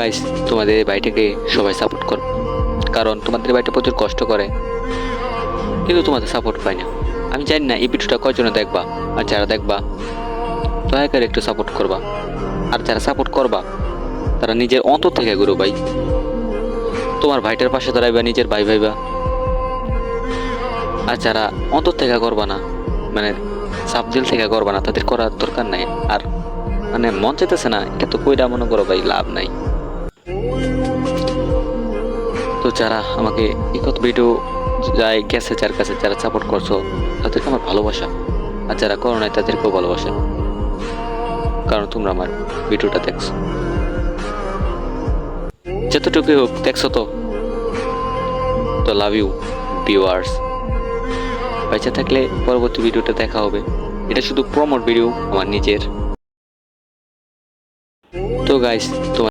Guys, তোমাদের এই ভাইটাকে সবাই সাপোর্ট করো, কারণ তোমাদের ভাইটা প্রচুর কষ্ট করে, কিন্তু তোমাদের সাপোর্ট পায় না। আমি জানি না এই ভিডিওটা কয়জনে দেখবা, আর যারা দেখবা দয়া করে একটু সাপোর্ট করবা। আর যারা সাপোর্ট করবা তারা নিজের অন্তর থেকে গুরু ভাই, তোমার ভাইটার পাশে দাঁড়াইবা, নিজের ভাই ভাইবা। আর যারা অন্তর থেকে করবা না, মানে সাপ দিল থেকে করবা না, তাদের করার দরকার নাই। আর মানে মন চাইতেছে না, এটা তো কইরা মনে করো ভাই, লাভ নাই। তো যারা আমাকে ইকত ভিডিও যাই গেছে, যার কাছে যারা সাপোর্ট করছো তাদেরকে আমার ভালোবাসা, আর যারা করো নাই তাদেরকেও ভালোবাসা, কারণ তোমরা আমার ভিডিওটা দেখছো, যতটুকুই হোক দেখছো। তো তো লাভ ইউ ভিউয়ার্স। বেঁচে থাকলে পরবর্তী ভিডিওটা দেখা হবে। এটা শুধু প্রমোট ভিডিও আমার নিজের। তো গাইস, তোমার